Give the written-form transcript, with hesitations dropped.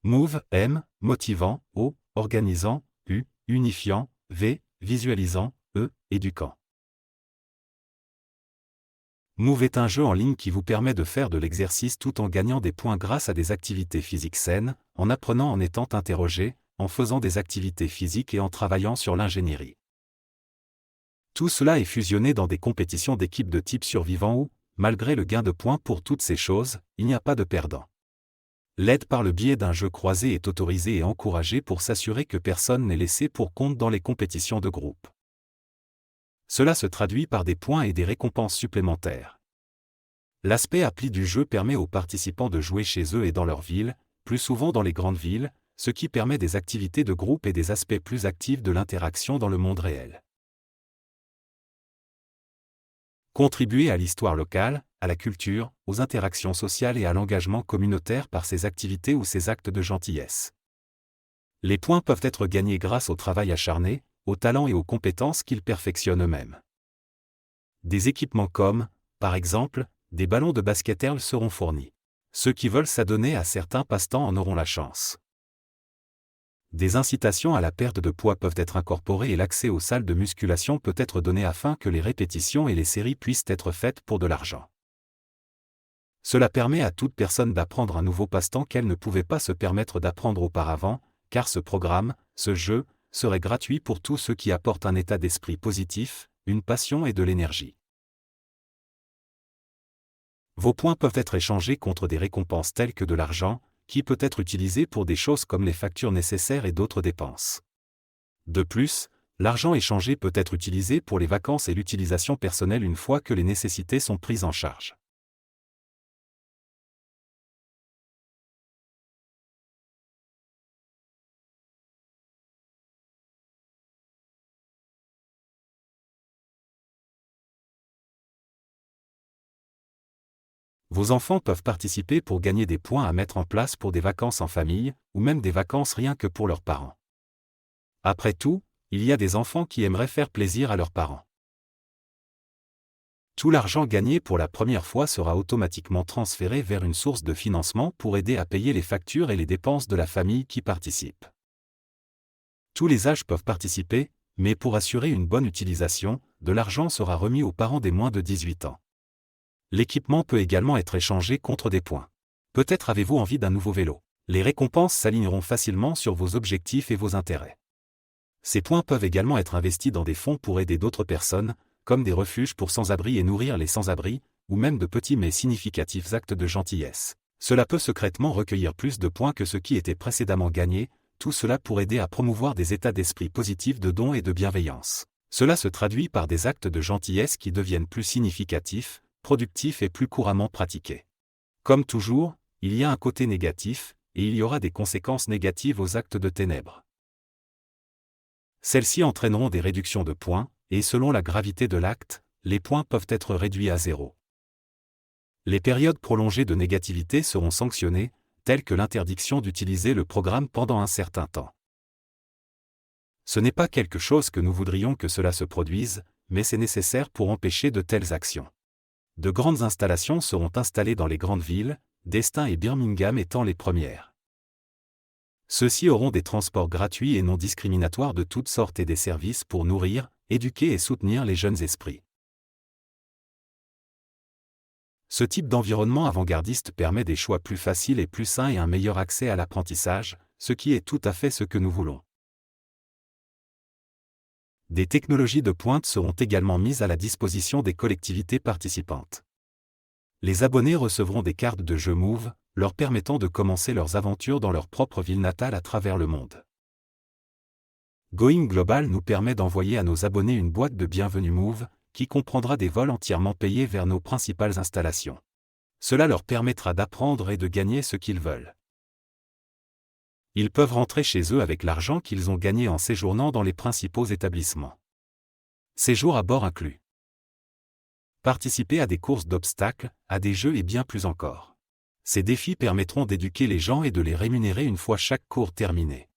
Move, M, motivant, O, organisant, U, unifiant, V, visualisant, E, éduquant. Move est un jeu en ligne qui vous permet de faire de l'exercice tout en gagnant des points grâce à des activités physiques saines, en apprenant en étant interrogé, en faisant des activités physiques et en travaillant sur l'ingénierie. Tout cela est fusionné dans des compétitions d'équipe de type survivant où, malgré le gain de points pour toutes ces choses, il n'y a pas de perdant. L'aide par le biais d'un jeu croisé est autorisée et encouragée pour s'assurer que personne n'est laissé pour compte dans les compétitions de groupe. Cela se traduit par des points et des récompenses supplémentaires. L'aspect appli du jeu permet aux participants de jouer chez eux et dans leur ville, plus souvent dans les grandes villes, ce qui permet des activités de groupe et des aspects plus actifs de l'interaction dans le monde réel. Contribuer à l'histoire locale, à la culture, aux interactions sociales et à l'engagement communautaire par ses activités ou ses actes de gentillesse. Les points peuvent être gagnés grâce au travail acharné, aux talents et aux compétences qu'ils perfectionnent eux-mêmes. Des équipements comme, par exemple, des ballons de basket seront fournis. Ceux qui veulent s'adonner à certains passe-temps en auront la chance. Des incitations à la perte de poids peuvent être incorporées et l'accès aux salles de musculation peut être donné afin que les répétitions et les séries puissent être faites pour de l'argent. Cela permet à toute personne d'apprendre un nouveau passe-temps qu'elle ne pouvait pas se permettre d'apprendre auparavant, car ce programme, ce jeu, serait gratuit pour tous ceux qui apportent un état d'esprit positif, une passion et de l'énergie. Vos points peuvent être échangés contre des récompenses telles que de l'argent, qui peut être utilisé pour des choses comme les factures nécessaires et d'autres dépenses. De plus, l'argent échangé peut être utilisé pour les vacances et l'utilisation personnelle une fois que les nécessités sont prises en charge. Vos enfants peuvent participer pour gagner des points à mettre en place pour des vacances en famille, ou même des vacances rien que pour leurs parents. Après tout, il y a des enfants qui aimeraient faire plaisir à leurs parents. Tout l'argent gagné pour la première fois sera automatiquement transféré vers une source de financement pour aider à payer les factures et les dépenses de la famille qui participe. Tous les âges peuvent participer, mais pour assurer une bonne utilisation, de l'argent sera remis aux parents des moins de 18 ans. L'équipement peut également être échangé contre des points. Peut-être avez-vous envie d'un nouveau vélo. Les récompenses s'aligneront facilement sur vos objectifs et vos intérêts. Ces points peuvent également être investis dans des fonds pour aider d'autres personnes, comme des refuges pour sans-abri et nourrir les sans-abri, ou même de petits mais significatifs actes de gentillesse. Cela peut secrètement recueillir plus de points que ceux qui étaient précédemment gagnés, tout cela pour aider à promouvoir des états d'esprit positifs de don et de bienveillance. Cela se traduit par des actes de gentillesse qui deviennent plus significatifs, productifs et plus couramment pratiqués. Comme toujours, il y a un côté négatif, et il y aura des conséquences négatives aux actes de ténèbres. Celles-ci entraîneront des réductions de points, et selon la gravité de l'acte, les points peuvent être réduits à 0. Les périodes prolongées de négativité seront sanctionnées, telles que l'interdiction d'utiliser le programme pendant un certain temps. Ce n'est pas quelque chose que nous voudrions que cela se produise, mais c'est nécessaire pour empêcher de telles actions. De grandes installations seront installées dans les grandes villes, Destin et Birmingham étant les premières. Ceux-ci auront des transports gratuits et non discriminatoires de toutes sortes et des services pour nourrir, éduquer et soutenir les jeunes esprits. Ce type d'environnement avant-gardiste permet des choix plus faciles et plus sains et un meilleur accès à l'apprentissage, ce qui est tout à fait ce que nous voulons. Des technologies de pointe seront également mises à la disposition des collectivités participantes. Les abonnés recevront des cartes de jeu Move, leur permettant de commencer leurs aventures dans leur propre ville natale à travers le monde. Going Global nous permet d'envoyer à nos abonnés une boîte de bienvenue Move, qui comprendra des vols entièrement payés vers nos principales installations. Cela leur permettra d'apprendre et de gagner ce qu'ils veulent. Ils peuvent rentrer chez eux avec l'argent qu'ils ont gagné en séjournant dans les principaux établissements. Séjour à bord inclus. Participer à des courses d'obstacles, à des jeux et bien plus encore. Ces défis permettront d'éduquer les gens et de les rémunérer une fois chaque cours terminé.